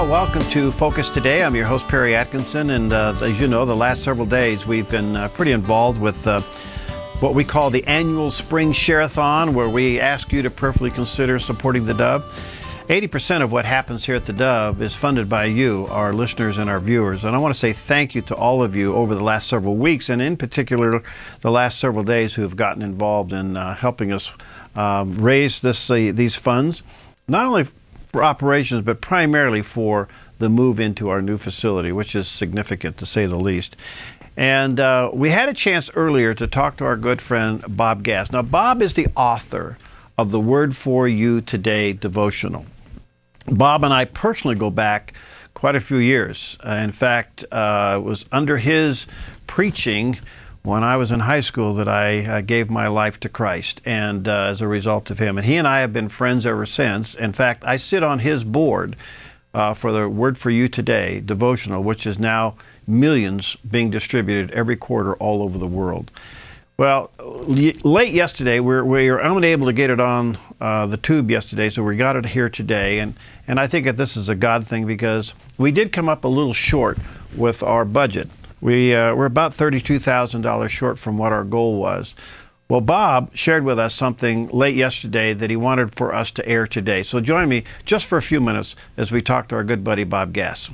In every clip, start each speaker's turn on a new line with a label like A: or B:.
A: Well, welcome to Focus Today. I'm your host, Perry Atkinson, and as you know, the last several days we've been pretty involved with what we call the annual Spring Share-a-thon, where we ask you to prayerfully consider supporting the Dove. 80% of what happens here at the Dove is funded by you, our listeners and our viewers. And I want to say thank you to all of you over the last several weeks, and in particular the last several days who have gotten involved in helping us raise these funds, not only for operations, but primarily for the move into our new facility, which is significant to say the least. And we had a chance earlier to talk to our good friend Bob Gass. Now, Bob is the author of the Word for You Today devotional. Bob and I personally go back quite a few years. In fact, it was under his preaching when I was in high school that I gave my life to Christ, and as a result of him. And he and I have been friends ever since. In fact, I sit on his board for the Word for You Today devotional, which is now millions being distributed every quarter all over the world. Well, late yesterday, we were unable to get it on the tube yesterday, so we got it here today. And I think that this is a God thing, because we did come up a little short with our budget. We're about $32,000 short from what our goal was. Well, Bob shared with us something late yesterday that he wanted for us to air today. So join me just for a few minutes as we talk to our good buddy Bob Gass.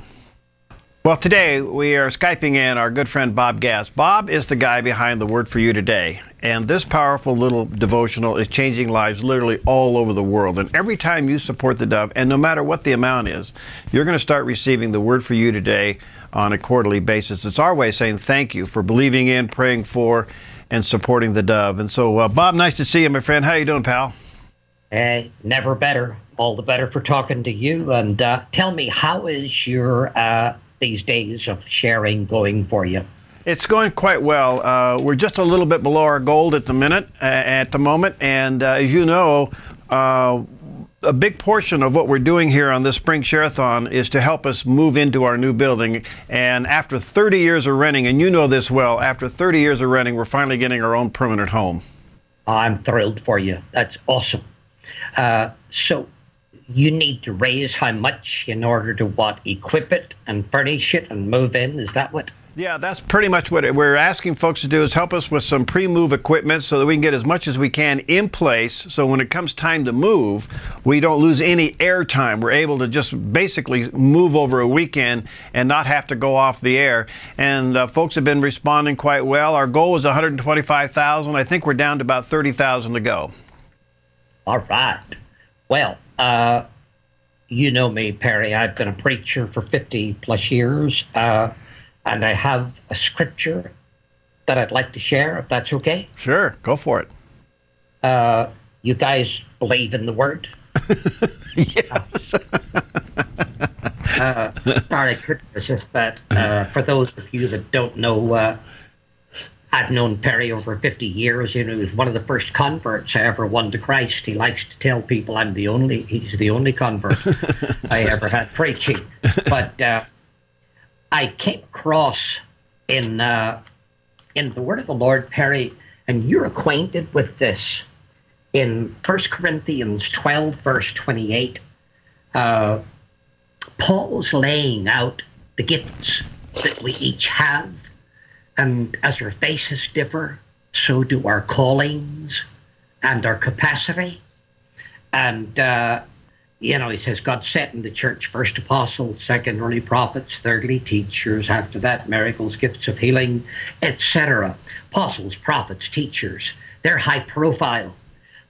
A: Well, today we are Skyping in our good friend Bob Gass. Bob is the guy behind the Word for You Today. And this powerful little devotional is changing lives literally all over the world. And every time you support the Dove, and no matter what the amount is, you're going to start receiving the Word for You Today on a quarterly basis. It's our way of saying thank you for believing in, praying for, and supporting the Dove. And so, Bob, nice to see you, my friend. How you doing, pal?
B: Never better. All the better for talking to you. And tell me, how is your these days of sharing going for you?
A: It's going quite well. We're just a little bit below our goal at the moment. And as you know, a big portion of what we're doing here on this Spring Share-a-thon is to help us move into our new building. And after 30 years of renting, and you know this well, after 30 years of renting, we're finally getting our own permanent home.
B: I'm thrilled for you. That's awesome. So you need to raise how much in order to equip it and furnish it and move in? Is that what?
A: Yeah, that's pretty much what we're asking folks to do, is help us with some pre-move equipment so that we can get as much as we can in place, so when it comes time to move, we don't lose any air time. We're able to just basically move over a weekend and not have to go off the air. And folks have been responding quite well. Our goal was 125,000. I think we're down to about 30,000 to go.
B: All right. Well, you know me, Perry. I've been a preacher for 50 plus years. And I have a scripture that I'd like to share, if that's okay.
A: Sure, go for
B: it. You guys believe in the Word?
A: Yes.
B: Sorry, I couldn't resist that. For those of you that don't know, I've known Perry over 50 years. You know, he was one of the first converts I ever won to Christ. He likes to tell people he's the only convert I ever had preaching. But I came across in the Word of the Lord, Perry, and you're acquainted with this. In 1 Corinthians 12, verse 28, Paul's laying out the gifts that we each have, and as our faces differ, so do our callings and our capacity. And you know, he says, God set in the church first apostles, second early prophets, thirdly teachers, after that miracles, gifts of healing, etc. Apostles, prophets, teachers, they're high profile.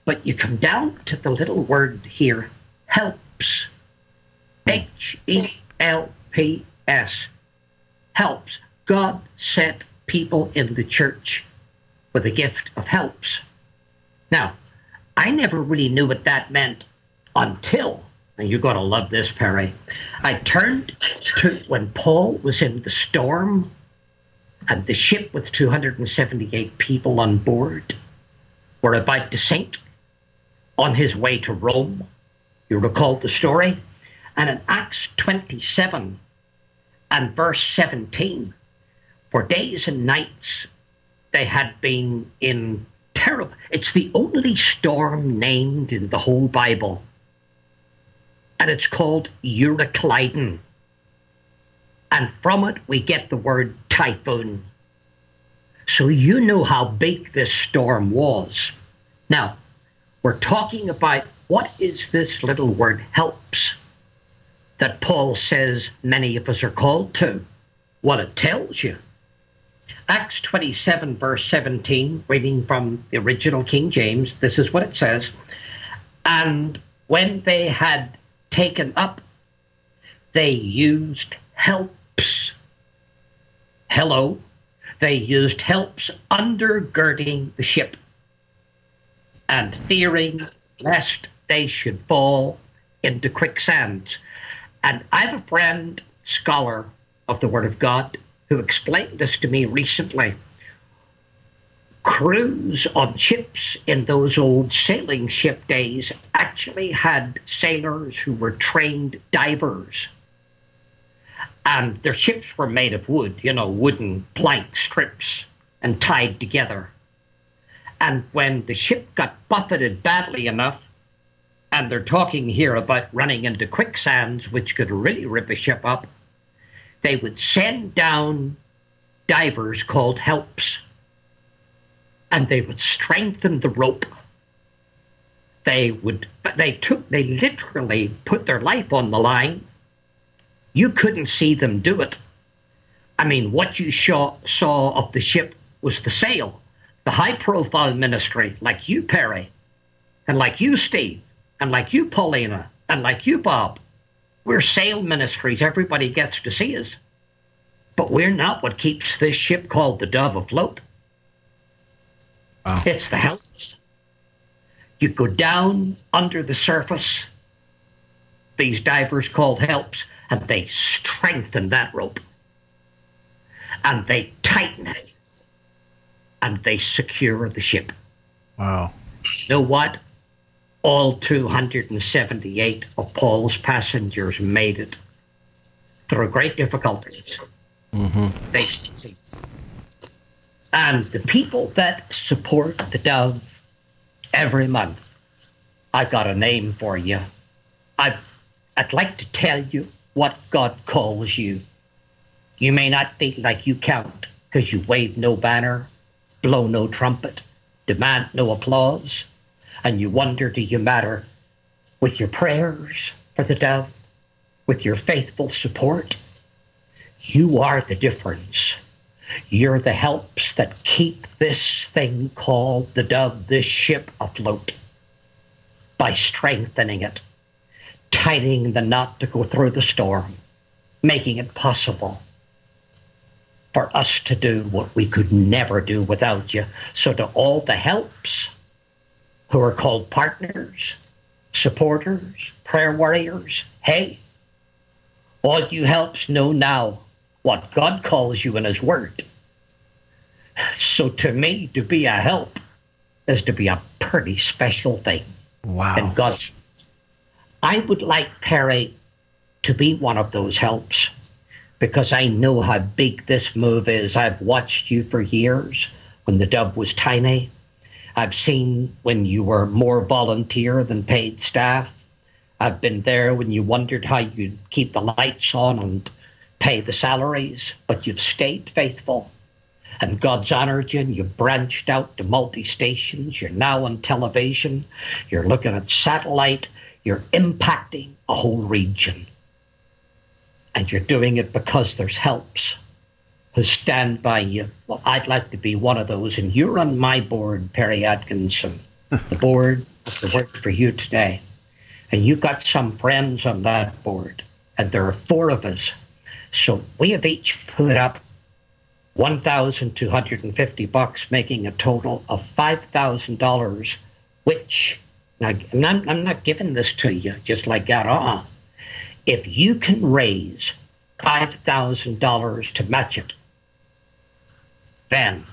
B: But you come down to the little word here, helps. H-E-L-P-S. Helps. God set people in the church with a gift of helps. Now, I never really knew what that meant until, and you're going to love this, Perry, I turned to when Paul was in the storm and the ship with 278 people on board were about to sink on his way to Rome. You recall the story? And in Acts 27 and verse 17, for days and nights they had been in terrible. It's the only storm named in the whole Bible. And it's called Euroclydon. And from it, we get the word typhoon. So you know how big this storm was. Now, we're talking about what is this little word helps that Paul says many of us are called to. What it tells you. Acts 27, verse 17, reading from the original King James, this is what it says. And when they had taken up, they used helps. Hello. They used helps undergirding the ship, and fearing lest they should fall into quicksands. And I have a friend, scholar of the Word of God, who explained this to me recently. Crews on ships in those old sailing ship days actually had sailors who were trained divers. And their ships were made of wood, wooden plank strips and tied together. And when the ship got buffeted badly enough, and they're talking here about running into quicksands, which could really rip a ship up, they would send down divers called helps, and they would strengthen the rope. They literally put their life on the line. You couldn't see them do it. I mean, what you saw of the ship was the sail. The high-profile ministry, like you, Perry, and like you, Steve, and like you, Paulina, and like you, Bob. We're sail ministries. Everybody gets to see us. But we're not what keeps this ship called the Dove afloat.
A: Wow.
B: It's the helps. You go down under the surface, these divers called helps, and they strengthen that rope. And they tighten it. And they secure the ship.
A: Wow.
B: You know what? All 278 of Paul's passengers made it through great difficulties. They succeed. And the people that support the Dove every month, I've got a name for you. I'd like to tell you what God calls you. You may not feel like you count because you wave no banner, blow no trumpet, demand no applause, and you wonder, do you matter? With your prayers for the Dove, with your faithful support, you are the difference. You're the helps that keep this thing called the Dove, this ship, afloat by strengthening it, tightening the knot to go through the storm, making it possible for us to do what we could never do without you. So to all the helps who are called partners, supporters, prayer warriors, hey, all you helps know now what God calls you in His Word. So to me, to be a help is to be a pretty special thing.
A: Wow.
B: And God's. I would like Perry to be one of those helps because I know how big this move is. I've watched you for years when the Dove was tiny. I've seen when you were more volunteer than paid staff. I've been there when you wondered how you'd keep the lights on and pay the salaries, but you've stayed faithful. And God's honored you, and you've branched out to multi-stations. You're now on television. You're looking at satellite. You're impacting a whole region. And you're doing it because there's helps who stand by you. Well, I'd like to be one of those. And you're on my board, Perry Atkinson, the board that worked for you today. And you've got some friends on that board. And there are 4 of us. So we have each put up $1,250, making a total of $5,000, which, now, I'm not giving this to you just like that. If you can raise $5,000 to match it, then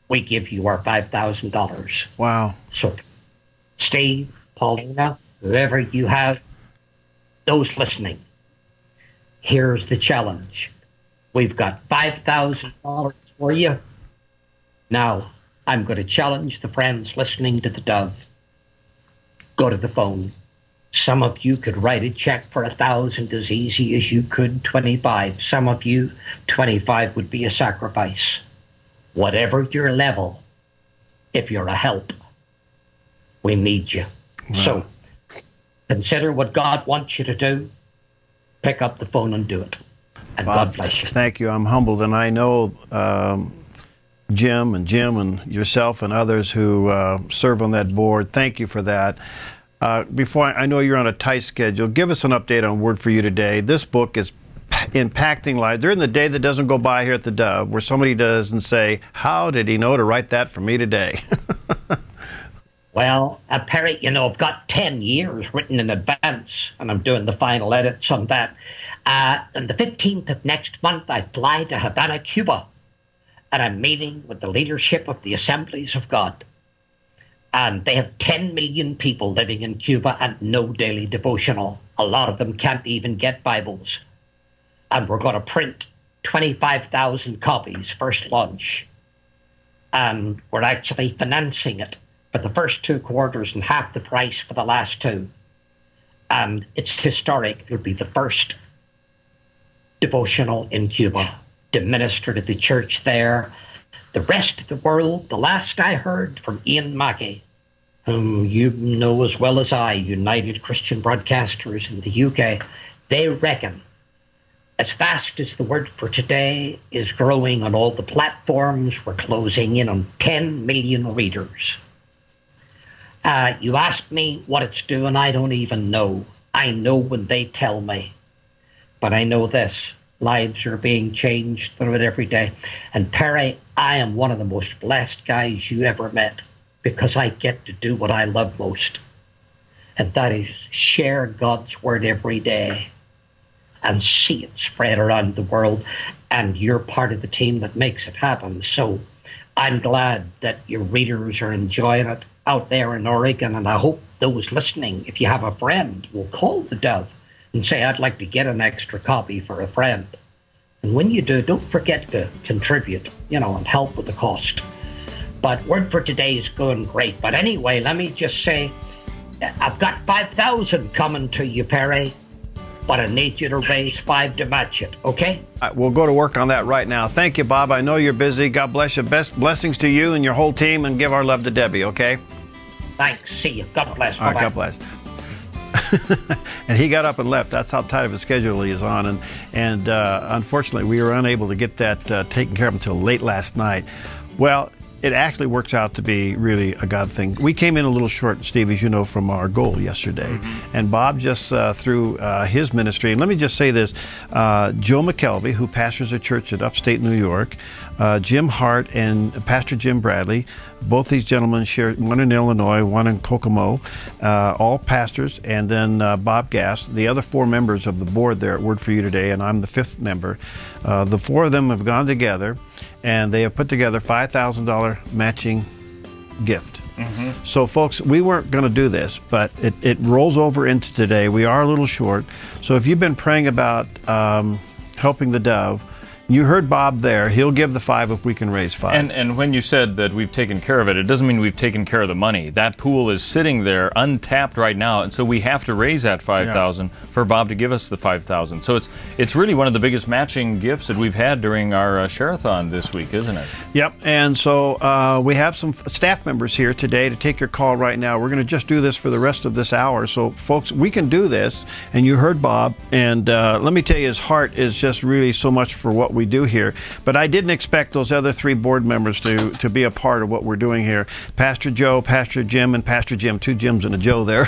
B: we give you our $5,000.
A: Wow.
B: So, Steve, Paulina, whoever you have, those listening, here's the challenge. We've got $5,000 for you. Now, I'm going to challenge the friends listening to the Dove. Go to the phone. Some of you could write a check for 1,000 as easy as you could 25. Some of you, 25 would be a sacrifice. Whatever your level, if you're a help, we need you. Wow. So consider what God wants you to do. Pick up the phone and do it. And Bob, God bless you.
A: Thank you. I'm humbled, and I know Jim and yourself and others who serve on that board. Thank you for that. Before I know you're on a tight schedule, give us an update on Word for You today. This book is impacting lives. There isn't a day that doesn't go by here at the Dove where somebody doesn't say, how did he know to write that for me today?
B: Well, Perry, you know, I've got 10 years written in advance, and I'm doing the final edits on that. On the 15th of next month, I fly to Havana, Cuba, and I'm meeting with the leadership of the Assemblies of God. And they have 10 million people living in Cuba and no daily devotional. A lot of them can't even get Bibles. And we're going to print 25,000 copies, first launch. And we're actually financing it for the first 2 quarters and half the price for the last 2. And it's historic. It'll be the first devotional in Cuba to minister to the church there. The rest of the world, the last I heard from Ian Mackey, whom you know as well as I, United Christian Broadcasters in the UK, they reckon as fast as the Word for Today is growing on all the platforms, we're closing in on 10 million readers. You asked me what it's doing, I don't even know. I know when they tell me. But I know this, lives are being changed through it every day. And Perry, I am one of the most blessed guys you ever met because I get to do what I love most. And that is share God's Word every day and see it spread around the world. And you're part of the team that makes it happen. So I'm glad that your readers are enjoying it out there in Oregon. And I hope those listening, if you have a friend, will call the Dove and say, I'd like to get an extra copy for a friend. And when you do, don't forget to contribute, you know, and help with the cost. But Word for Today is going great. But anyway, let me just say, I've got 5,000 coming to you, Perry, but I need you to raise 5 to match it, okay?
A: We'll go to work on that right now. Thank you, Bob. I know you're busy. God bless you. Best blessings to you and your whole team, and give our love to Debbie, okay?
B: Thanks. See you. God bless.
A: All right, God bless. And he got up and left. That's how tight of a schedule he is on. And unfortunately, we were unable to get that taken care of until late last night. Well, it actually works out to be really a God thing. We came in a little short, Steve, as you know, from our goal yesterday. Mm-hmm. And Bob just through his ministry, and let me just say this, Joe McKelvey, who pastors a church at upstate New York, Jim Hart and Pastor Jim Bradley, both these gentlemen share, one in Illinois, one in Kokomo, all pastors, and then Bob Gass, the other 4 members of the board there at Word for You Today, and I'm the 5th member. The 4 of them have gone together, and they have put together $5,000 matching gift. Mm-hmm. So folks, we weren't going to do this, but it rolls over into today. We are a little short. So if you've been praying about helping the Dove, you heard Bob there. He'll give the 5 if we can raise 5.
C: And when you said that we've taken care of it, it doesn't mean we've taken care of the money. That pool is sitting there untapped right now, and so we have to raise that $5,000 for Bob to give us the $5,000. So it's really one of the biggest matching gifts that we've had during our share-a-thon this week, isn't it?
A: Yep. And so we have some staff members here today to take your call right now. We're going to just do this for the rest of this hour. So folks, we can do this. And you heard Bob, and let me tell you, his heart is just really so much for what we do here. But I didn't expect those other 3 board members to be a part of what we're doing here. Pastor Joe, Pastor Jim, and Pastor Jim, 2 Jims and a Joe there,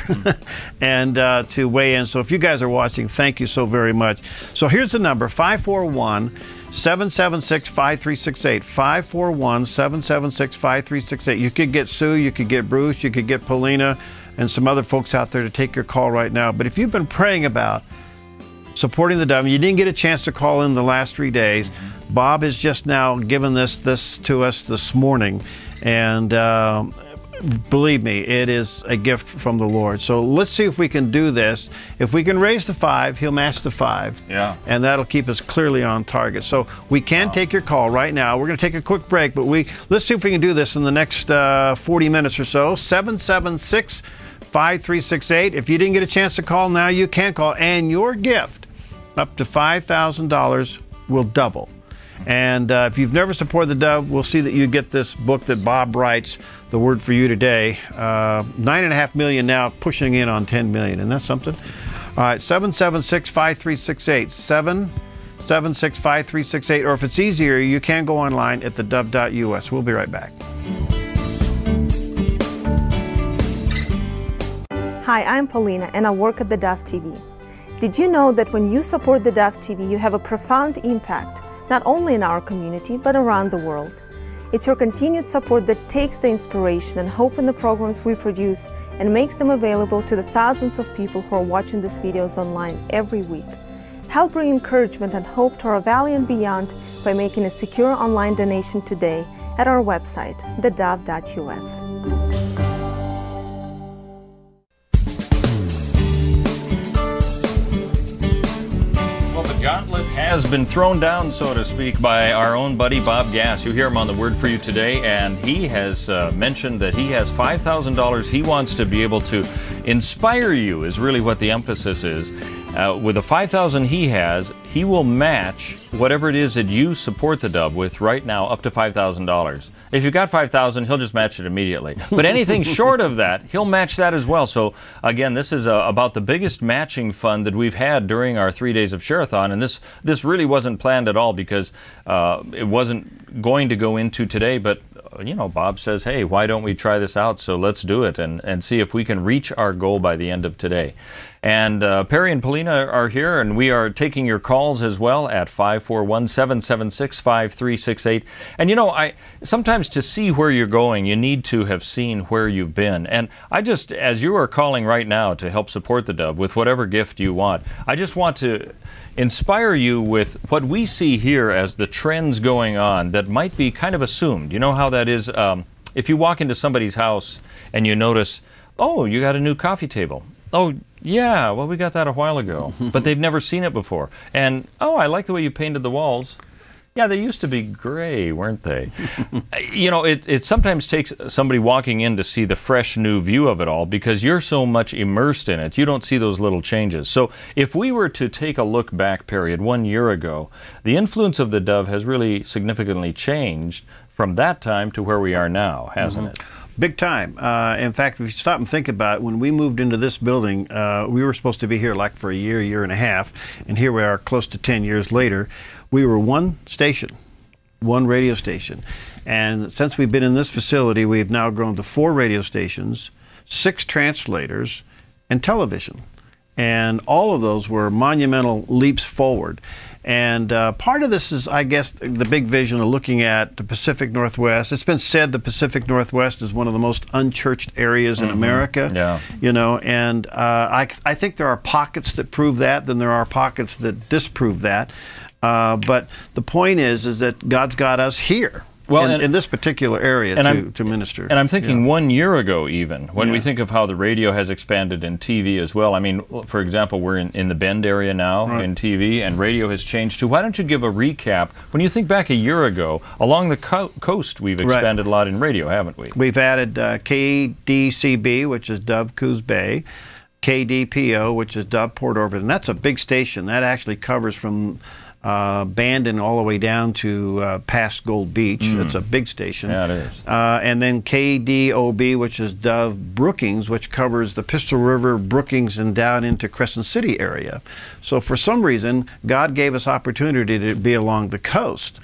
A: and to weigh in. So if you guys are watching, thank you so very much. So here's the number, 541-776-5368, 541-776-5368. You could get Sue, you could get Bruce, you could get Paulina, and some other folks out there to take your call right now. But if you've been praying about supporting the Dove, you didn't get a chance to call in the last 3 days, Bob has just now given this to us this morning, and believe me, it is a gift from the Lord. So let's see if we can do this. If we can raise the 5, he'll match the 5.
C: Yeah.
A: And that'll keep us clearly on target. So we can take your call right now. We're going to take a quick break, but let's see if we can do this in the next 40 minutes or so. 776 776-5368. If you didn't get a chance to call now, you can call, and your gift up to $5,000 will double. And if you've never supported the Dove, we'll see that you get this book that Bob writes, The Word for You Today. 9.5 million now, pushing in on 10 million. Isn't that something? All right, 776-5368. 776-5368. Or if it's easier, you can go online at theDove.us. We'll be right back.
D: Hi, I'm Paulina, and I work at the Dove TV. Did you know that when you support the Dove TV, you have a profound impact, not only in our community, but around the world? It's your continued support that takes the inspiration and hope in the programs we produce and makes them available to the thousands of people who are watching these videos online every week. Help bring encouragement and hope to our valley and beyond by making a secure online donation today at our website, theDove.us.
C: Gauntlet has been thrown down, so to speak, by our own buddy Bob Gass. You hear him on The Word for You Today, and he has mentioned that he has $5,000 he wants to be able to inspire you, is really what the emphasis is. With the $5,000 he has, he will match whatever it is that you support the Dove with right now, up to $5,000. If you've got $5,000, he'll just match it immediately. But anything short of that, he'll match that as well. So again, this is about the biggest matching fund that we've had during our 3 days of Share-a-thon, and this really wasn't planned at all because it wasn't going to go into today. But you know, Bob says, hey, why don't we try this out? So let's do it and see if we can reach our goal by the end of today. And Perry and Paulina are here, and we are taking your calls as well at 541-776-5368. And you know, sometimes to see where you're going, you need to have seen where you've been. And I just, as you are calling right now to help support the Dove with whatever gift you want, I just want to inspire you with what we see here as the trends going on that might be kind of assumed. You know how that is? If you walk into somebody's house and you notice, oh, you got a new coffee table. Oh, yeah, well, we got that a while ago, but they've never seen it before. And, oh, I like the way you painted the walls. Yeah, they used to be gray, weren't they? You know, it sometimes takes somebody walking in to see the fresh new view of it all because you're so much immersed in it. You don't see those little changes. So if we were to take a look back period 1 year ago, the influence of the Dove has really significantly changed from that time to where we are now, hasn't it?
A: Big time. In fact, if you stop and think about it, when we moved into this building, we were supposed to be here like for a year and a half, and here we are close to 10 years later. We were one station, one radio station. And since we've been in this facility, we've now grown to 4 radio stations, 6 translators, and television. And all of those were monumental leaps forward. And part of this is, I guess, the big vision of looking at the Pacific Northwest. It's been said the Pacific Northwest is one of the most unchurched areas in America. Yeah. You know, and I think there are pockets that prove that, then there are pockets that disprove that. But the point is that God's got us here. Well, in this particular area to minister. And
C: I'm thinking 1 year ago even, when we think of how the radio has expanded in TV as well. I mean, for example, we're in the Bend area now in TV, and radio has changed too. Why don't you give a recap? When you think back a year ago, along the coast we've expanded a lot in radio, haven't we?
A: We've added KDCB, which is Dove Coos Bay, KDPO, which is Dove Port Orford, and that's a big station. That actually covers from Bandon all the way down to past Gold Beach. It's a big station.
C: Yeah, it is.
A: And then KDOB, which is Dove Brookings, which covers the Pistol River, Brookings, and down into Crescent City area. So for some reason, God gave us opportunity to be along the coast.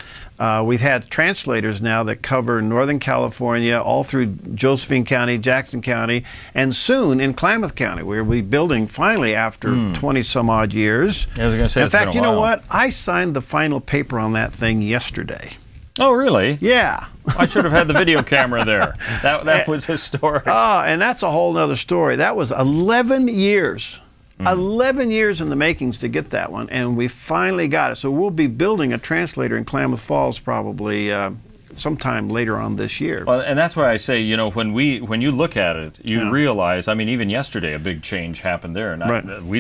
A: We've had translators now that cover Northern California, all through Josephine County, Jackson County, and soon in Klamath County. We'll be building finally after 20-some-odd years.
C: I was going to say,
A: in fact, you know what? I signed the final paper on that thing yesterday.
C: Oh, really?
A: Yeah.
C: I should have had the video camera there. That was historic.
A: And that's a whole other story. That was 11 years. 11 years in the makings to get that one, and we finally got it. So we'll be building a translator in Klamath Falls probably sometime later on this year.
C: Well, and that's why I say, you know, when you look at it, you realize. I mean, even yesterday, a big change happened there, and we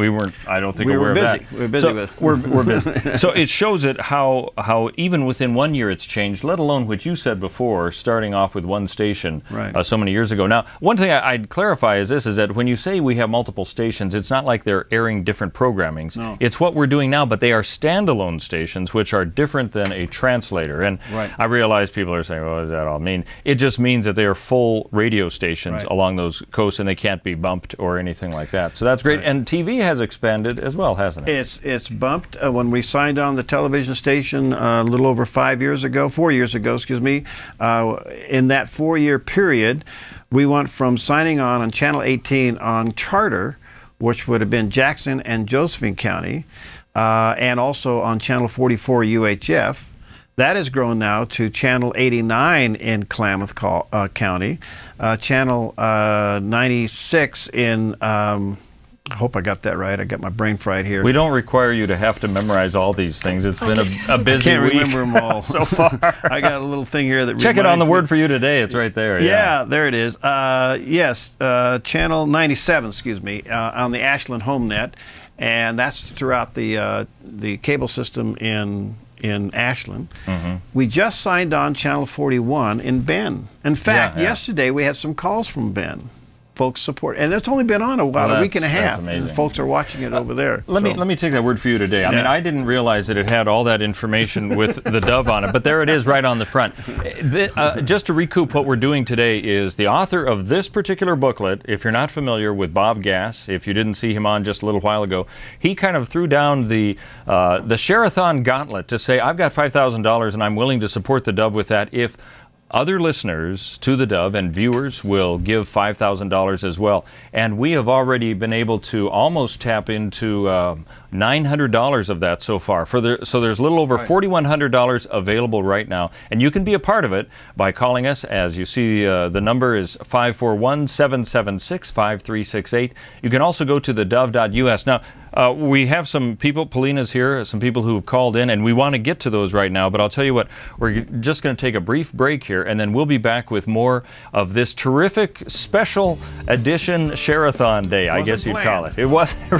C: weren't. I don't think aware of that.
A: We were busy.
C: We're busy. So it shows it how even within 1 year it's changed. Let alone what you said before, starting off with one station so many years ago. Now, one thing I'd clarify is that when you say we have multiple stations, it's not like they're airing different programmings.
A: No.
C: It's what we're doing now, but they are standalone stations, which are different than a translator. And I realize people are saying, well, what does that all mean? It just means that they are full radio stations along those coasts, and they can't be bumped or anything like that. So that's great. And TV has expanded as well, hasn't it?
A: It's bumped. When we signed on the television station a little over 4 years ago, excuse me, in that 4-year period, we went from signing on Channel 18 on Charter, which would have been Jackson and Josephine County, and also on Channel 44 UHF. That has grown now to Channel 89 in Klamath County, Channel 96 in, I hope I got that right. I got my brain fried here.
C: We don't require you to have to memorize all these things. It's been a busy week.
A: I can't remember them all so far. I got a little thing here that
C: check it on the Word for You today. It's right there.
A: Yeah, there it is. Yes, Channel 97, excuse me, on the Ashland HomeNet, and that's throughout the cable system in Ashland. We just signed on Channel 41 in Bend. In fact, yesterday we had some calls from Bend. Folks support, and it's only been on a week and a half. And folks are watching it over there.
C: Let me take that Word for You today. I mean, I didn't realize that it had all that information with the Dove on it, but there it is right on the front. Just to recoup, what we're doing today is the author of this particular booklet. If you're not familiar with Bob Gass, if you didn't see him on just a little while ago, he kind of threw down the Share-a-thon gauntlet to say, I've got $5,000 and I'm willing to support the Dove with that if other listeners to the Dove and viewers will give $5,000 as well. And we have already been able to almost tap into $900 of that so far. So there's a little over $4,100 available right now. And you can be a part of it by calling us. As you see, the number is 541-776-5368. You can also go to thedove.us. Now, we have some people, Paulina's here, some people who have called in, and we want to get to those right now. But I'll tell you what, we're just going to take a brief break here, and then we'll be back with more of this terrific special edition Share-a-thon Day, I guess you'd call it. It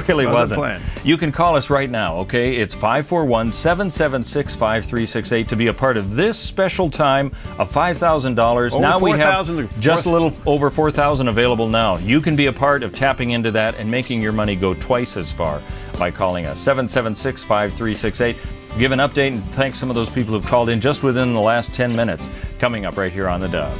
C: really wasn't. You can call us right now, okay? It's 541-776-5368 to be a part of this special time of $5,000. Now we have just a little over $4,000 available now. You can be a part of tapping into that and making your money go twice as far by calling us 776-5368. Give an update and thank some of those people who've called in just within the last 10 minutes. Coming up right here on the Dove.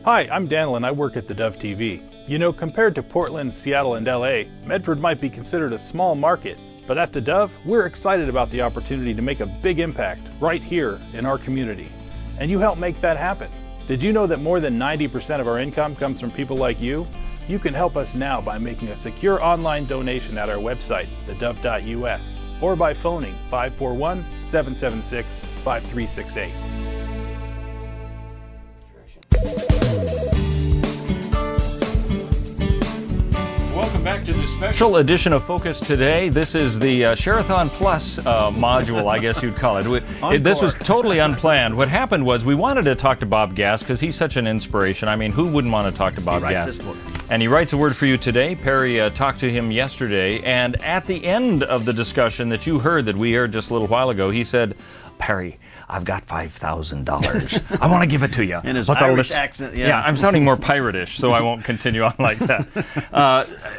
E: Hi, I'm Daniel and I work at the Dove TV. You know, compared to Portland, Seattle, and LA, Medford might be considered a small market, but at the Dove, we're excited about the opportunity to make a big impact right here in our community. And you help make that happen. Did you know that more than 90% of our income comes from people like you? You can help us now by making a secure online donation at our website, theDove.us, or by phoning 541-776-5368.
C: Welcome back to this special edition of Focus Today. This is the Share-a-thon Plus module, I guess you'd call it. This was totally unplanned. What happened was we wanted to talk to Bob Gass because he's such an inspiration. I mean, who wouldn't want to talk to Bob Gass? And he writes a word for you today. Perry talked to him yesterday, and at the end of the discussion that you heard, that we heard just a little while ago, he said, Perry, I've got $5,000. I want to give it to you.
A: In his Irish accent,
C: yeah, I'm sounding more pirate-ish, so I won't continue on like that.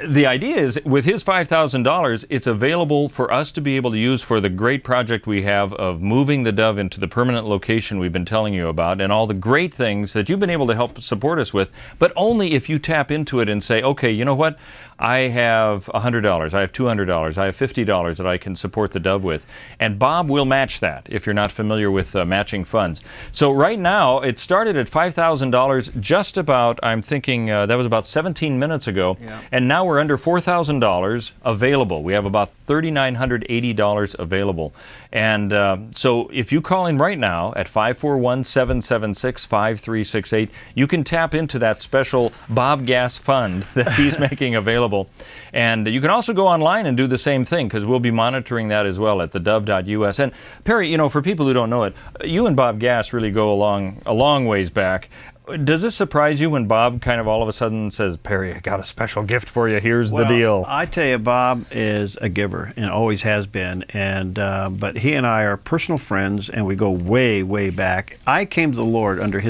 C: The idea is, with his $5,000, it's available for us to be able to use for the great project we have of moving the Dove into the permanent location we've been telling you about, and all the great things that you've been able to help support us with, but only if you tap into it and say, okay, you know what? I have $100, I have $200, I have $50 that I can support the Dove with. And Bob will match that. If you're not familiar with matching funds. So right now, it started at $5,000 just about, I'm thinking that was about 17 minutes ago, and now we're under $4,000 available. We have about $3,980 available. And so if you call in right now at 541-776-5368, you can tap into that special Bob Gas fund that he's making available. And you can also go online and do the same thing, because we'll be monitoring that as well at theDove.us. And Perry, you know, for people who don't know it, you and Bob Gas really go a long ways back. Does this surprise you when Bob kind of all of a sudden says, Perry, I got a special gift for you, here's the deal?
A: I tell you, Bob is a giver and always has been. And but he and I are personal friends, and we go way, way back. I came to the Lord under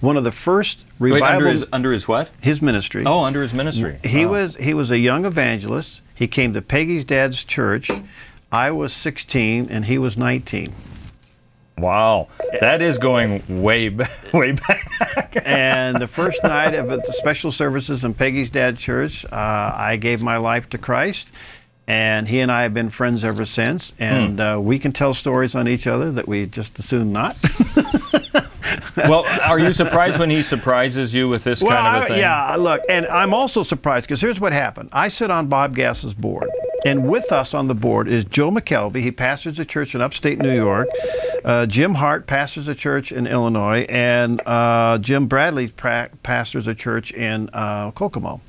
A: one of the first revival.
C: Wait, under his what?
A: His ministry.
C: Oh, under his ministry.
A: He was a young evangelist. He came to Peggy's dad's church. I was 16 and he was 19.
C: Wow, that is going way back.
A: And the first night of the special services in Peggy's dad's church, I gave my life to Christ, and he and I have been friends ever since. And we can tell stories on each other that we just as soon not.
C: Well, are you surprised when he surprises you with this kind of a thing?
A: Yeah, look, and I'm also surprised because here's what happened. I sit on Bob Gass's board, and with us on the board is Joe McKelvey. He pastors a church in upstate New York. Jim Hart pastors a church in Illinois, and Jim Bradley pastors a church in Kokomo.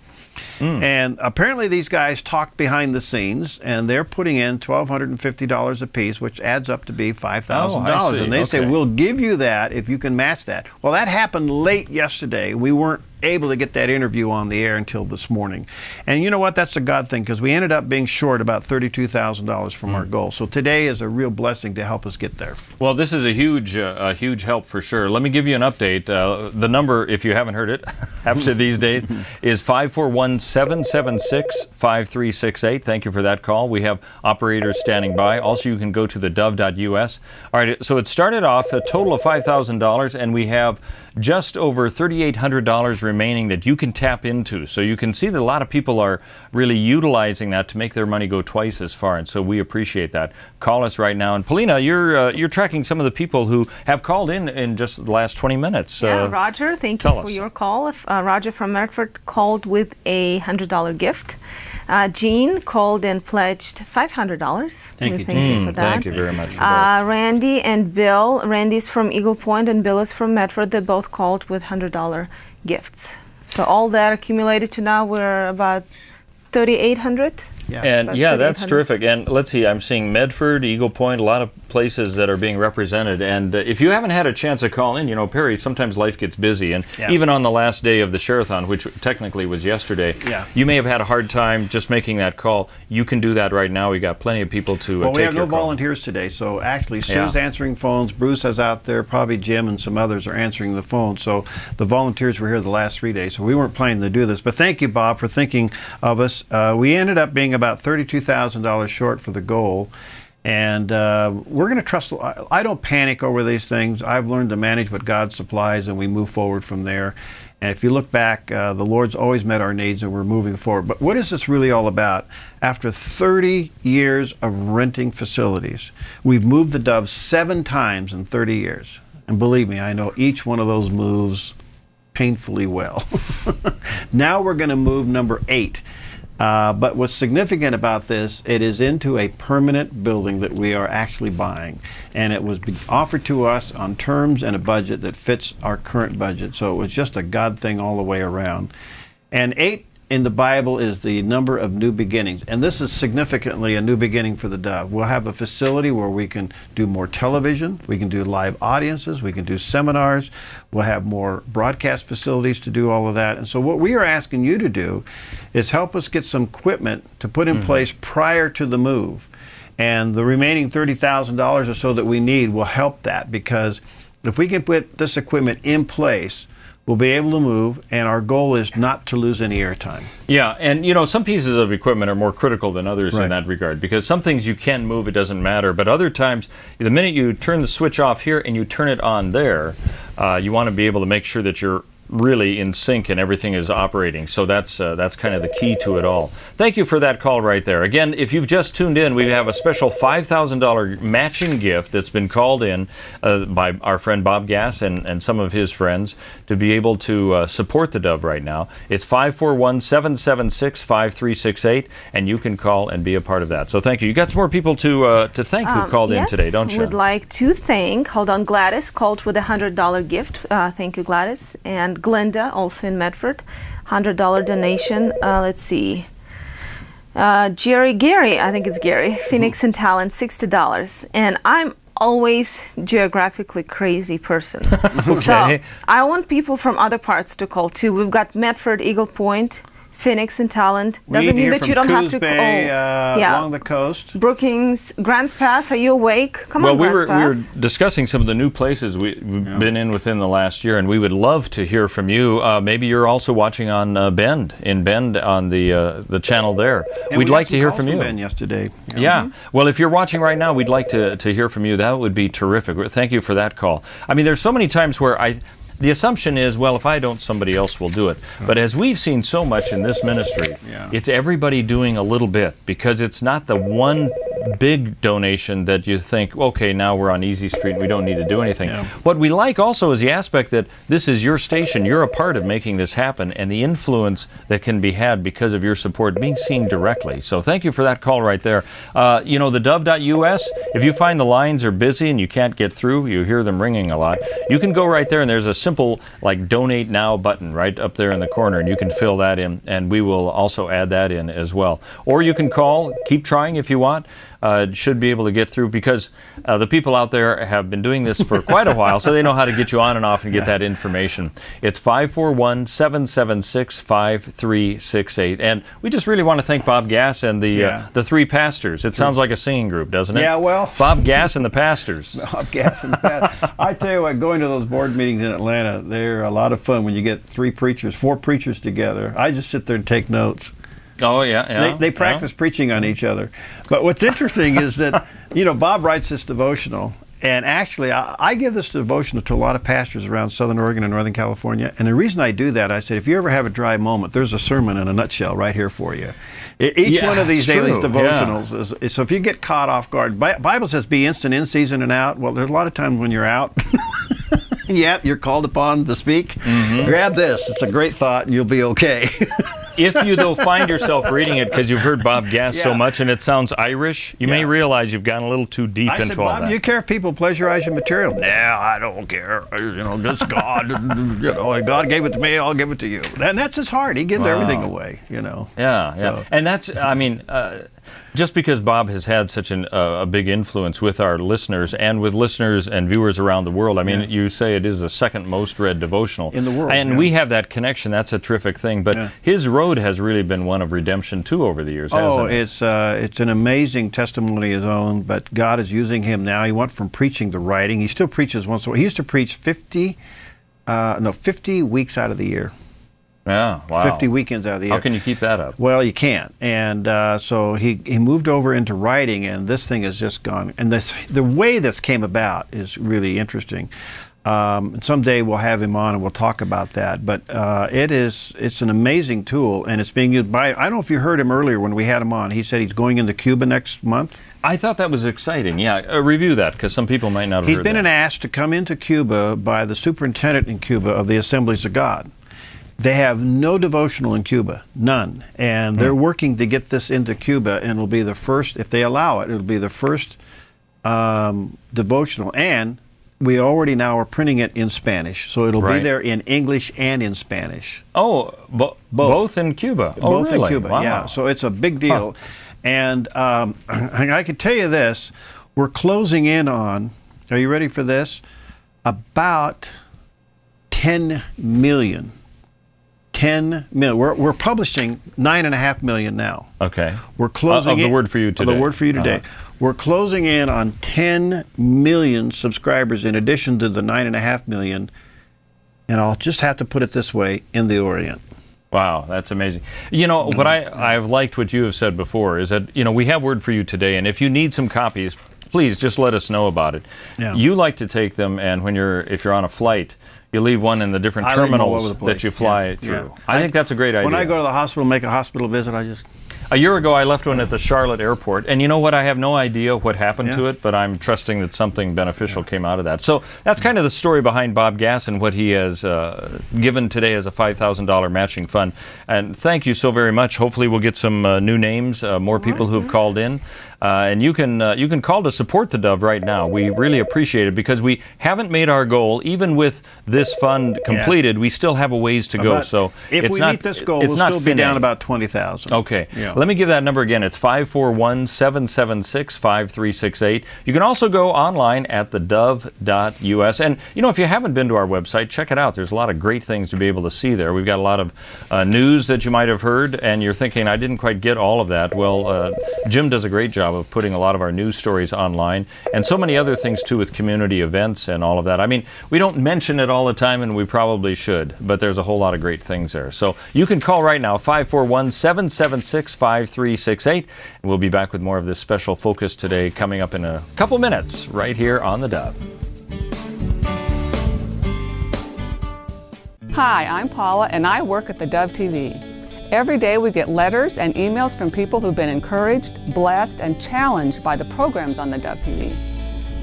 A: And apparently these guys talked behind the scenes, and they're putting in $1,250 a piece, which adds up to be $5,000. And they say, we'll give you that if you can match that. Well, that happened late yesterday. We weren't able to get that interview on the air until this morning. And you know what? That's a God thing, because we ended up being short about $32,000 from our goal. So today is a real blessing to help us get there.
C: Well, this is a huge help for sure. Let me give you an update. The number, if you haven't heard it after these days, is 541-776-5368. Thank you for that call. We have operators standing by. Also, you can go to theDove.us. All right, so it started off a total of $5,000, and we have just over $3,800 remaining that you can tap into. So you can see that a lot of people are really utilizing that to make their money go twice as far, and so we appreciate that. Call us right now. And Paulina, you're tracking some of the people who have called in just the last 20 minutes.
D: Yeah, Roger, thank you for your call. Roger from Medford called with a $100 gift. Jean called and pledged $500.
A: Thank you,
D: Jean. For that.
C: Thank you very much for both.
D: Randy and Bill. Randy's from Eagle Point and Bill is from Medford. They both called with $100 gifts. So all that accumulated to now, we're about $3,800.
A: Yeah.
C: And yeah, that's terrific. And let's see, I'm seeing Medford, Eagle Point, a lot of places that are being represented. And if you haven't had a chance to call in, you know, Perry, sometimes life gets busy. And even on the last day of the Share-a-thon, which technically was yesterday, you may have had a hard time just making that call. You can do that right now. We got plenty of people to take your call.
A: Well, we have no volunteers today, so actually Sue's answering phones. Bruce is out there. Probably Jim and some others are answering the phone. So the volunteers were here the last 3 days, so we weren't planning to do this. But thank you, Bob, for thinking of us. We ended up being about $32,000 short for the goal. And we're going to trust. I don't panic over these things. I've learned to manage what God supplies, and we move forward from there. And if you look back, the Lord's always met our needs, and we're moving forward. But what is this really all about? After 30 years of renting facilities, we've moved the Dove 7 times in 30 years. And believe me, I know each one of those moves painfully well. Now we're going to move number 8. But what's significant about this, it is into a permanent building that we are actually buying. And it was offered to us on terms and a budget that fits our current budget. So it was just a God thing all the way around. And 8 in the Bible is the number of new beginnings. And this is significantly a new beginning for the Dove. We'll have a facility where we can do more television, we can do live audiences, we can do seminars, we'll have more broadcast facilities to do all of that. And so what we are asking you to do is help us get some equipment to put in place prior to the move. And the remaining $30,000 or so that we need will help that, because if we can put this equipment in place, we'll be able to move, and our goal is not to lose any airtime.
C: Yeah, and you know, some pieces of equipment are more critical than others in that regard, because some things you can move, it doesn't matter, but other times, the minute you turn the switch off here and you turn it on there, you want to be able to make sure that you're really in sync and everything is operating. So that's kind of the key to it all. Thank you for that call right there. Again, if you've just tuned in, we have a special $5,000 matching gift that's been called in by our friend Bob Gass and some of his friends to be able to support the Dove right now. It's 541-776-5368, and you can call and be a part of that. So thank you. You got some more people to thank who called in today, don't you?
D: Yes, would like to thank, hold on, Gladys called with a $100 gift. Thank you, Gladys. And Glenda, also in Medford, $100 donation. Let's see. Gary, I think it's Gary, Phoenix and Talent, $60. And I'm always geographically crazy person.
C: Okay.
D: So I want people from other parts to call too. We've got Medford, Eagle Point, Phoenix and Talent. Doesn't mean that you don't have to call.
A: Along the coast.
D: Brookings, Grants Pass, are you awake? Come on, Grants Pass.
C: We were discussing some of the new places we've been in within the last year, and we would love to hear from you. Maybe you're also watching on Bend on the channel there.
A: And
C: we'd like to hear from you.
A: Bend yesterday.
C: Yeah. Well, if you're watching right now, we'd like to hear from you. That would be terrific. Thank you for that call. I mean, there's so many times where the assumption is, well, if I don't, somebody else will do it. But as we've seen so much in this ministry, it's everybody doing a little bit, because it's not the one big donation that you think, okay, now we're on easy street and we don't need to do anything. Yeah. What we like also is the aspect that this is your station, you're a part of making this happen, and the influence that can be had because of your support being seen directly. So thank you for that call right there. You know, theDove.us, if you find the lines are busy and you can't get through, you hear them ringing a lot, you can go right there and there's a simple like donate now button right up there in the corner, and you can fill that in, and we will also add that in as well. Or you can call, keep trying if you want. Should be able to get through, because the people out there have been doing this for quite a while, so they know how to get you on and off and get that information. It's 541-776-5368. And we just really want to thank Bob Gass and the three pastors. It sounds like a singing group, doesn't it?
A: Yeah, well.
C: Bob Gass and the pastors.
A: Bob Gass and the pastors. I tell you what, going to those board meetings in Atlanta, they're a lot of fun when you get four preachers together. I just sit there and take notes.
C: Oh, yeah.
A: They practice preaching on each other. But what's interesting is that, you know, Bob writes this devotional, and actually I give this devotional to a lot of pastors around Southern Oregon and Northern California. And the reason I do that, I said, if you ever have a dry moment, there's a sermon in a nutshell right here for you. Each one of these daily devotionals is, so if you get caught off guard, Bible says be instant in season and out. Well, there's a lot of times when you're out. Yep, you're called upon to speak. Grab this. It's a great thought, and you'll be okay.
C: If you, though, find yourself reading it because you've heard Bob Gass so much and it sounds Irish, you may realize you've gone a little too deep into all that.
A: Bob, do you care if people plagiarize your material? No, I don't care. You know, just God. You know, God gave it to me, I'll give it to you. And that's his heart. He gives everything away, you know.
C: Yeah. So. And that's, I mean, just because Bob has had such a big influence with our listeners and with listeners and viewers around the world, I mean, you say it is the second most read devotional
A: in the world.
C: And we have that connection. That's a terrific thing. But his road has really been one of redemption, too, over the years, hasn't it?
A: It's an amazing testimony of his own, but God is using him now. He went from preaching to writing. He still preaches once in a while. He used to preach 50 weeks out of the year.
C: Yeah, wow.
A: 50 weekends out of the year.
C: How can you keep that up?
A: Well, you can't. And so he moved over into writing, and this thing has just gone. And the way this came about is really interesting. Someday we'll have him on and we'll talk about that. But it's an amazing tool, and it's being used by, I don't know if you heard him earlier when we had him on. He said he's going into Cuba next month.
C: I thought that was exciting. Yeah, review that, because some people might not have heard that.
A: He's been asked to come into Cuba by the superintendent in Cuba of the Assemblies of God. They have no devotional in Cuba, none. And they're working to get this into Cuba, and it'll be the first, if they allow it, it'll be the first devotional. And we already now are printing it in Spanish, so it'll be there in English and in Spanish.
C: Oh, both in Cuba? Oh,
A: both
C: really?
A: in Cuba, yeah. So it's a big deal. And I can tell you this, we're closing in on, are you ready for this? About 10 million. 10 million. We're publishing 9.5 million now.
C: Okay.
A: We're closing
C: of the Word for You today.
A: Of the Word for You today. We're closing in on 10 million subscribers in addition to the 9.5 million. And I'll just have to put it this way, in the Orient.
C: Wow, that's amazing. You know, what I've liked what you have said before is that, you know, we have Word for You today, and if you need some copies, please just let us know about it.
A: Yeah.
C: You like to take them, and if you're on a flight, you leave one in the different terminals that you fly through. I think that's a great idea.
A: When I go to the hospital, make a hospital visit, I just...
C: A year ago, I left one at the Charlotte airport, and you know what? I have no idea what happened to it, but I'm trusting that something beneficial came out of that. So that's kind of the story behind Bob Gass and what he has given today as a $5,000 matching fund. And thank you so very much. Hopefully we'll get some new names, more people who have called in. And you can call to support the Dove right now. We really appreciate it because we haven't made our goal. Even with this fund completed, we still have a ways to go. So
A: if we meet this goal, we'll still be down about 20,000.
C: Okay. Yeah. Let me give that number again. It's 541-776-5368. You can also go online at theDove.us. And, you know, if you haven't been to our website, check it out. There's a lot of great things to be able to see there. We've got a lot of news that you might have heard, and you're thinking, I didn't quite get all of that. Well, Jim does a great job of putting a lot of our news stories online, and so many other things, too, with community events and all of that. I mean, we don't mention it all the time, and we probably should, but there's a whole lot of great things there. So you can call right now, 541-776-5368. And we'll be back with more of this special Focus Today coming up in a couple minutes right here on the Dove.
F: Hi, I'm Paula and I work at the Dove TV. Every day we get letters and emails from people who've been encouraged, blessed, and challenged by the programs on the Dove TV.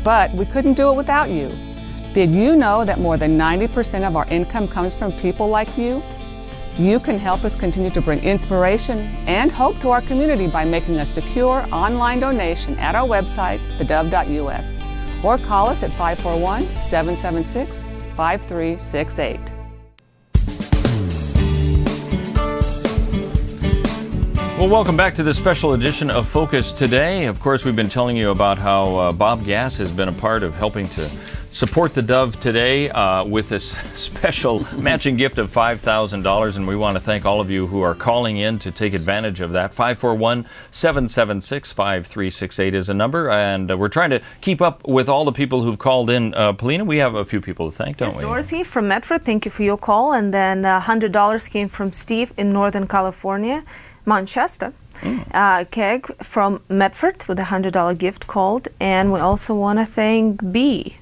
F: But we couldn't do it without you. Did you know that more than 90% of our income comes from people like you? You can help us continue to bring inspiration and hope to our community by making a secure online donation at our website, thedove.us, or call us at 541-776-5368.
C: Well, welcome back to this special edition of Focus Today. Of course, we've been telling you about how Bob Gass has been a part of helping to support the Dove today with this special matching gift of $5,000, and we want to thank all of you who are calling in to take advantage of that. 541-776-5368 is a number, and we're trying to keep up with all the people who've called in. Paulina, we have a few people to thank, don't we?
D: Dorothy from Medford, thank you for your call, and then $100 came from Steve in Northern California. Manchester. Keg from Medford with a $100 gift called, and we also want to thank B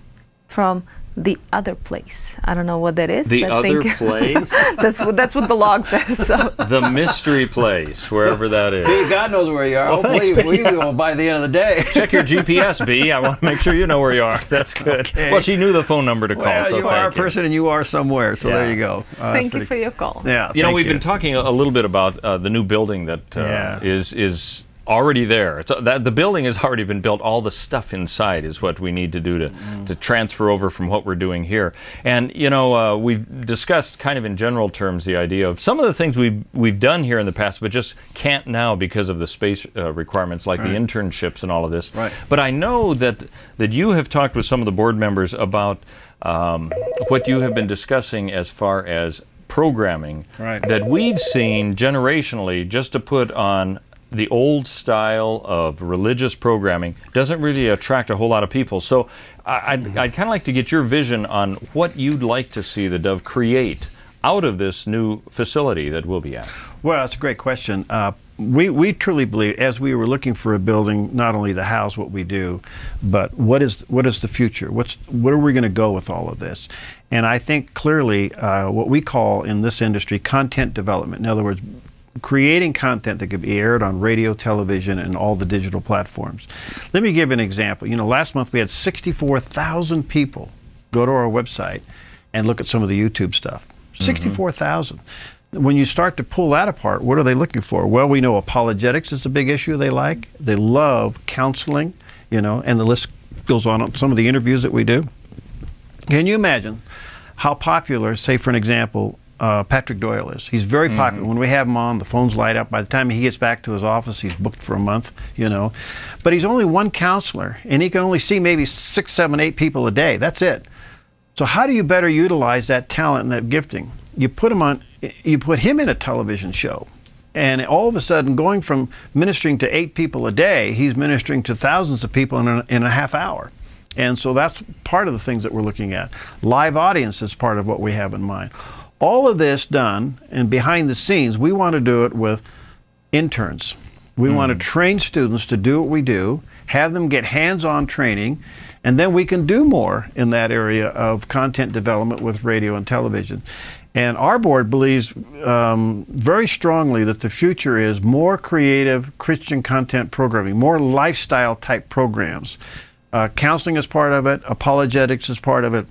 D: from the other place. I don't know what that is.
C: The other place?
D: that's what the log says. So.
C: The mystery place, wherever that is.
A: B, God knows where you are.
C: Well,
A: hopefully we will by the end of the day.
C: Check your GPS, B. I want to make sure you know where you are. That's good. Okay. Well, she knew the phone number to call, so
A: you are a person and you are somewhere, so there you go.
D: Thank you for your call.
A: Yeah,
C: you know, we've been talking a little bit about the new building that is already there. The building has already been built. All the stuff inside is what we need to do to transfer over from what we're doing here. And you know, we've discussed kind of in general terms the idea of some of the things we've done here in the past, but just can't now because of the space requirements, like the internships and all of this.
A: Right.
C: But I know that you have talked with some of the board members about what you have been discussing as far as programming that we've seen generationally, just to put on the old style of religious programming doesn't really attract a whole lot of people. So I'd kind of like to get your vision on what you'd like to see the Dove create out of this new facility that we'll be at. Well,
A: that's a great question. We truly believe, as we were looking for a building, not only to house what we do, but what is the future? Where are we going to go with all of this? And I think clearly what we call in this industry content development. In other words, creating content that could be aired on radio, television, and all the digital platforms. Let me give an example. You know, last month we had 64,000 people go to our website and look at some of the YouTube stuff. 64,000. When you start to pull that apart, what are they looking for? Well, we know apologetics is a big issue they like. They love counseling, you know, and the list goes on some of the interviews that we do. Can you imagine how popular, say for an example, Patrick Doyle is? He's very popular. When we have him on, the phones light up. By the time he gets back to his office, he's booked for a month, you know. But he's only one counselor, and he can only see maybe 6, 7, 8 people a day. That's it. So how do you better utilize that talent and that gifting? You put him in a television show, and all of a sudden, going from ministering to 8 people a day, he's ministering to thousands of people in a half hour. And so that's part of the things that we're looking at. Live audience is part of what we have in mind. All of this done, and behind the scenes, we want to do it with interns. We want to train students to do what we do, have them get hands-on training, and then we can do more in that area of content development with radio and television. And our board believes very strongly that the future is more creative Christian content programming, more lifestyle type programs. Counseling is part of it, apologetics is part of it.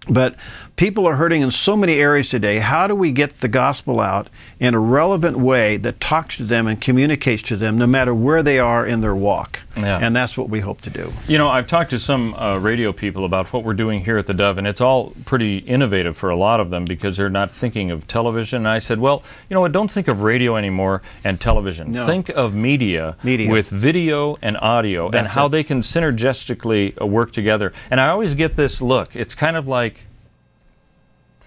A: But people are hurting in so many areas today. How do we get the gospel out in a relevant way that talks to them and communicates to them no matter where they are in their walk?
C: Yeah.
A: And that's what we hope to do.
C: You know, I've talked to some radio people about what we're doing here at the Dove, and it's all pretty innovative for a lot of them because they're not thinking of television. And I said, well, you know what, don't think of radio anymore and television.
A: No.
C: Think of media with video and audio and how they can synergistically work together. And I always get this look. It's kind of like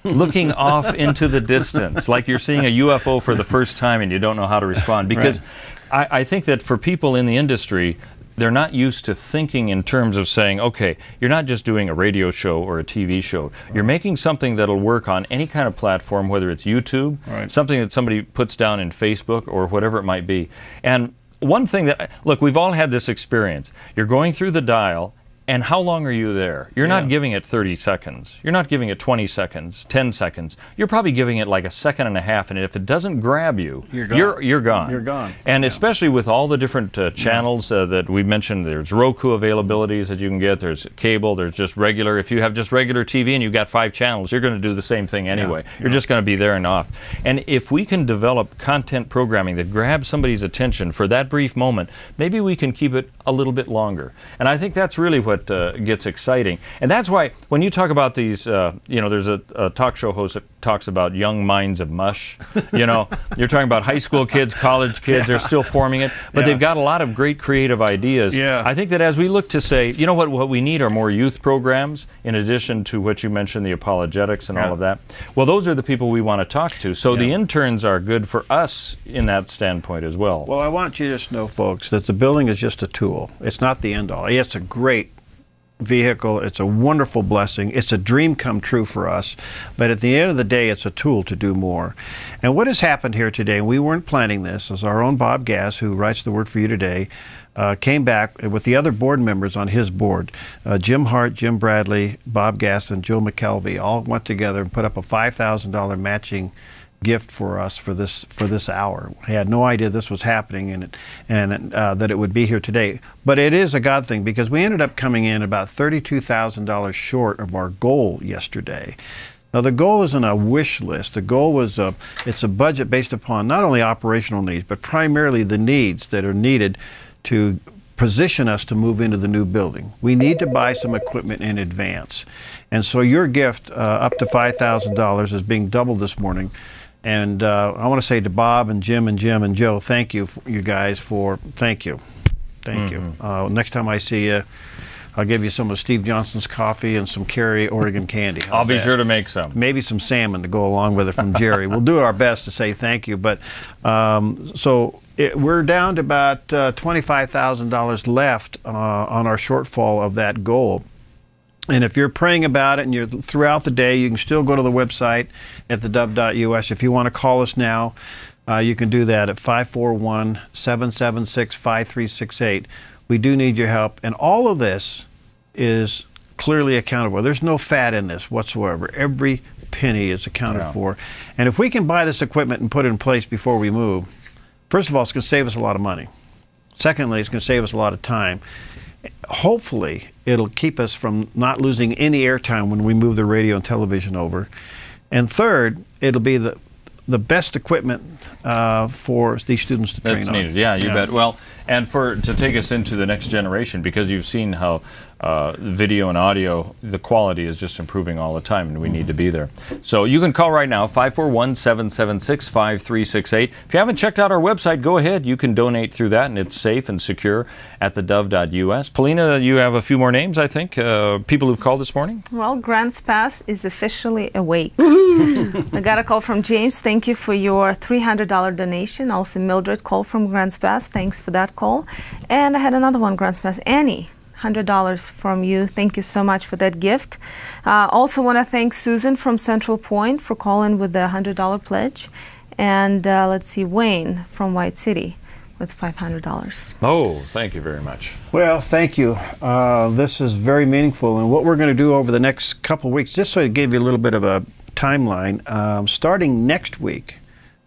C: looking off into the distance, like you're seeing a UFO for the first time and you don't know how to respond. Because I think that for people in the industry, they're not used to thinking in terms of saying, okay, you're not just doing a radio show or a TV show. You're making something that'll work on any kind of platform, whether it's YouTube, something that somebody puts down in Facebook or whatever it might be. And one thing that, look, we've all had this experience. You're going through the dial, and how long are you there? You're not giving it 30 seconds. You're not giving it 20 seconds, 10 seconds. You're probably giving it like a second and a half, and if it doesn't grab you, you're gone. You're gone. And especially with all the different channels that we mentioned, there's Roku availabilities that you can get, there's cable, there's just regular. If you have just regular TV and you've got 5 channels, you're going to do the same thing anyway. You're just going to be there and off. And if we can develop content programming that grabs somebody's attention for that brief moment, maybe we can keep it a little bit longer. And I think that's really what gets exciting. And that's why when you talk about these, you know, there's a talk show host that talks about young minds of mush. You know, you're talking about high school kids, college kids, they're still forming it, but they've got a lot of great creative ideas. I think that as we look to say, you know what we need are more youth programs in addition to what you mentioned, the apologetics and all of that. Well, those are the people we want to talk to. So the interns are good for us in that standpoint as well.
A: Well, I want you to know, folks, that the building is just a tool. It's not the end all. It's a great vehicle. It's a wonderful blessing. It's a dream come true for us. But at the end of the day, it's a tool to do more. And what has happened here today, and we weren't planning this, is our own Bob Gass, who writes the Word for You today, came back with the other board members on his board. Jim Hart, Jim Bradley, Bob Gass, and Joe McKelvey all went together and put up a $5,000 matching gift for us for this hour. I had no idea this was happening and that it would be here today. But it is a God thing because we ended up coming in about $32,000 short of our goal yesterday. Now the goal isn't a wish list. The goal was it's a budget based upon not only operational needs but primarily the needs that are needed to position us to move into the new building. We need to buy some equipment in advance. And so your gift up to $5,000 is being doubled this morning. And I want to say to Bob and Jim and Joe, thank you, you guys, thank you. Thank you. Next time I see you, I'll give you some of Steve Johnson's coffee and some Cary Oregon candy.
C: I'll be sure to make some.
A: Maybe some salmon to go along with it from Jerry. We'll do our best to say thank you. But we're down to about $25,000 left on our shortfall of that goal. And if you're praying about it and you're throughout the day, you can still go to the website at theDove.us. If you want to call us now, you can do that at 541-776-5368. We do need your help. And all of this is clearly accountable. There's no fat in this whatsoever. Every penny is accounted for. And if we can buy this equipment and put it in place before we move, first of all, it's going to save us a lot of money. Secondly, it's going to save us a lot of time. Hopefully, it'll keep us from not losing any airtime when we move the radio and television over. And third, it'll be the best equipment for these students to train on.
C: That's needed, yeah, you bet. Well, and to take us into the next generation, because you've seen how video and audio, the quality is just improving all the time, and we need to be there. So you can call right now, 541-776-5368. If you haven't checked out our website, go ahead. You can donate through that, and it's safe and secure at theDove.us. Paulina, you have a few more names, I think, people who've called this morning?
D: Well, Grants Pass is officially awake. I got a call from James. Thank you for your $300 donation. Also, Mildred called from Grants Pass. Thanks for that call. And I had another one, Grants Pass. Annie. $100 from you. Thank you so much for that gift. Also want to thank Susan from Central Point for calling with the $100 pledge. And let's see, Wayne from White City with $500.
C: Oh, thank you very much.
A: Well, thank you. This is very meaningful. And what we're going to do over the next couple of weeks, just so to give you a little bit of a timeline, starting next week,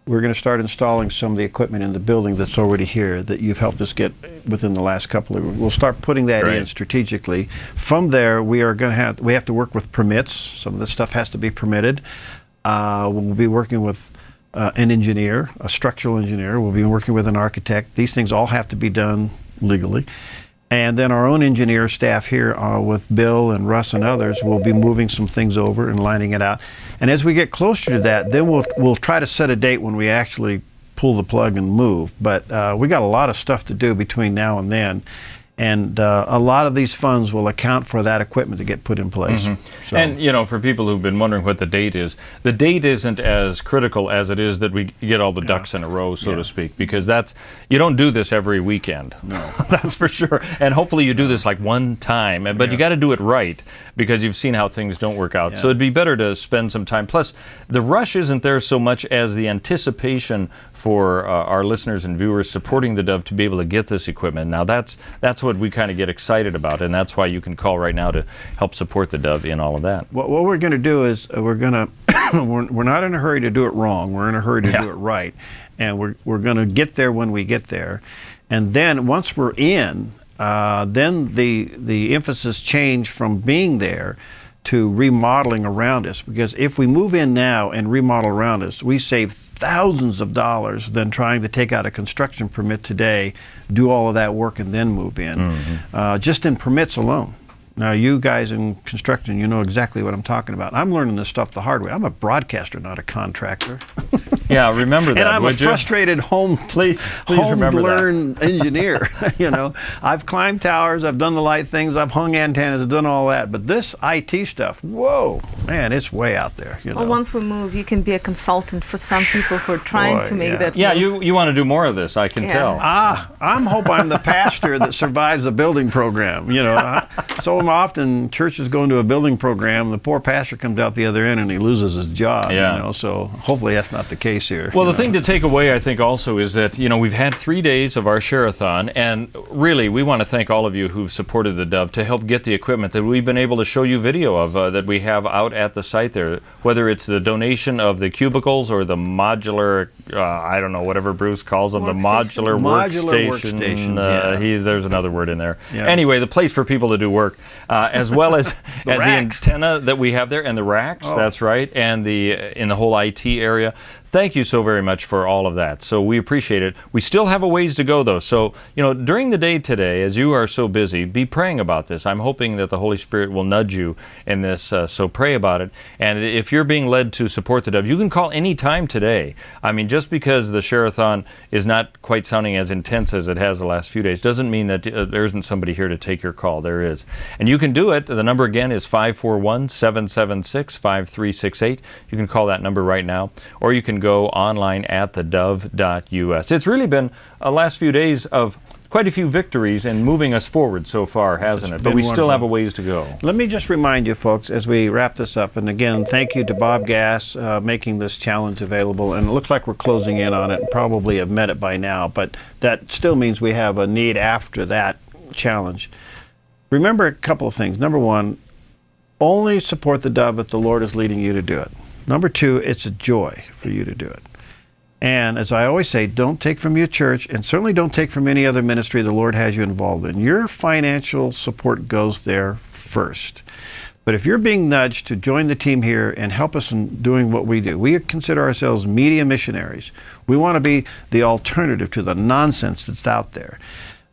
A: we're going to start installing some of the equipment in the building that's already here that you've helped us get within the last couple of weeks. We'll start putting that in strategically. From there, we have to work with permits. Some of this stuff has to be permitted. We'll be working with an engineer, a structural engineer. We'll be working with an architect. These things all have to be done legally. And then our own engineer staff here with Bill and Russ and others will be moving some things over and lining it out. And as we get closer to that, then we'll try to set a date when we actually pull the plug and move. But we got a lot of stuff to do between now and then. And a lot of these funds will account for that equipment to get put in place. So.
C: And, you know, for people who've been wondering what the date is, the date isn't as critical as it is that we get all the ducks in a row, so to speak, because you don't do this every weekend. No. That's for sure. And hopefully you do this like one time, but you got to do it right, because you've seen how things don't work out. So it'd be better to spend some time. Plus, the rush isn't there so much as the anticipation for our listeners and viewers supporting the Dove to be able to get this equipment. Now, that's what we kind of get excited about, and that's why you can call right now to help support the Dove in all of that.
A: What we're going to do is we're not in a hurry to do it wrong. We're in a hurry to do it right, and we're going to get there when we get there. And then once we're in, then the emphasis change from being there to remodeling around us, because if we move in now and remodel around us, we save thousands of dollars than trying to take out a construction permit today, do all of that work, and then move in. Just in permits alone. Now, you guys in construction, you know exactly what I'm talking about. I'm learning this stuff the hard way. I'm a broadcaster, not a contractor.
C: Yeah, remember that.
A: And I'm a frustrated home-learned engineer. You know, I've climbed towers, I've done the light things, I've hung antennas, I've done all that. But this IT stuff, whoa, man, it's way out there. You know?
D: Well, once we move, you can be a consultant for some people who are trying to make that.
C: Yeah, you want to do more of this, I can tell.
A: I'm the pastor that survives a building program. You know, so often churches go into a building program, the poor pastor comes out the other end and he loses his job. You know, so hopefully that's not the case here.
C: Well, the thing to take away, I think, also is that, you know, we've had 3 days of our share-a-thon, and really, we want to thank all of you who've supported the Dove to help get the equipment that we've been able to show you video of that we have out at the site there, whether it's the donation of the cubicles or the modular, I don't know, whatever Bruce calls them, the modular workstation. There's another word in there. Anyway, the place for people to do work, as well as the antenna that we have there, and the racks, that's right, and in the whole IT area. Thank you so very much for all of that. So we appreciate it. We still have a ways to go, though. So, you know, during the day today, as you are so busy, be praying about this. I'm hoping that the Holy Spirit will nudge you in this, so pray about it. And if you're being led to support the Dove, you can call any time today. I mean, just because the share-a-thon is not quite sounding as intense as it has the last few days doesn't mean that there isn't somebody here to take your call. There is. And you can do it. The number again is 541-776-5368. You can call that number right now, or you can go online at theDove.us. It's really been a last few days of quite a few victories in moving us forward so far, hasn't it? But we still have a ways to go.
A: Let me just remind you, folks, as we wrap this up, and again, thank you to Bob Gass making this challenge available, and it looks like we're closing in on it and probably have met it by now, but that still means we have a need after that challenge. Remember a couple of things. Number one, only support the Dove if the Lord is leading you to do it. Number two, it's a joy for you to do it. And as I always say, don't take from your church, and certainly don't take from any other ministry the Lord has you involved in. Your financial support goes there first. But if you're being nudged to join the team here and help us in doing what we do, we consider ourselves media missionaries. We want to be the alternative to the nonsense that's out there.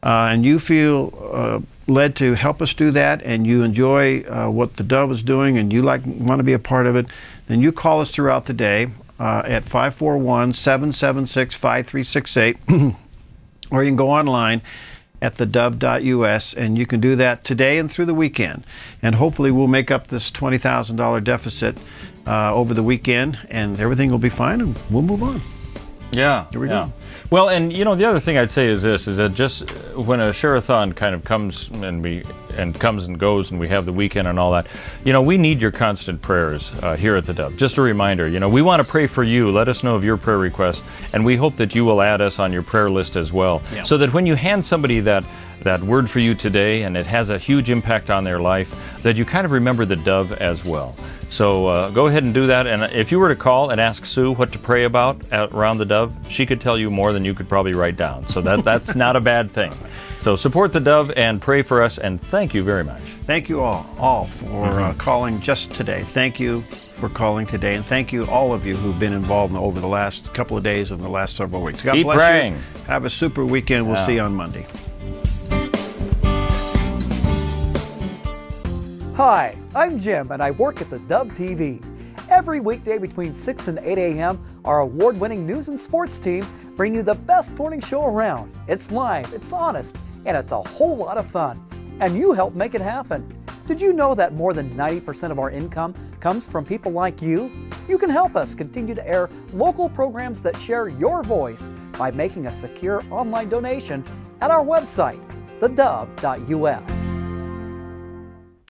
A: And you feel led to help us do that, and you enjoy what the Dove is doing, and you want to be a part of it, then you call us throughout the day at 541-776-5368, or you can go online at theDove.us, and you can do that today and through the weekend. And hopefully we'll make up this $20,000 deficit over the weekend, and everything will be fine, and we'll move on.
C: Yeah.
A: Here we go.
C: Well, and you know, the other thing I'd say is this: is that just when a share-a-thon kind of comes and comes and goes, and we have the weekend and all that, you know, we need your constant prayers here at the Dove. Just a reminder, you know, we want to pray for you. Let us know of your prayer requests, and we hope that you will add us on your prayer list as well, so that when you hand somebody that word for you today, and it has a huge impact on their life, that you kind of remember the Dove as well. So go ahead and do that. And if you were to call and ask Sue what to pray about around the Dove, she could tell you more than you could probably write down. So that's not a bad thing. So support the Dove and pray for us, and thank you very much.
A: Thank you all for calling just today. Thank you for calling today, and thank you all of you who've been involved over the last couple of days and the last several weeks. God
C: Keep
A: bless
C: praying.
A: you. Have a super weekend. We'll see you on Monday.
G: Hi, I'm Jim, and I work at the Dove TV. Every weekday between 6 and 8 a.m., our award-winning news and sports team bring you the best morning show around. It's live, it's honest, and it's a whole lot of fun. And you help make it happen. Did you know that more than 90% of our income comes from people like you? You can help us continue to air local programs that share your voice by making a secure online donation at our website, thedove.us.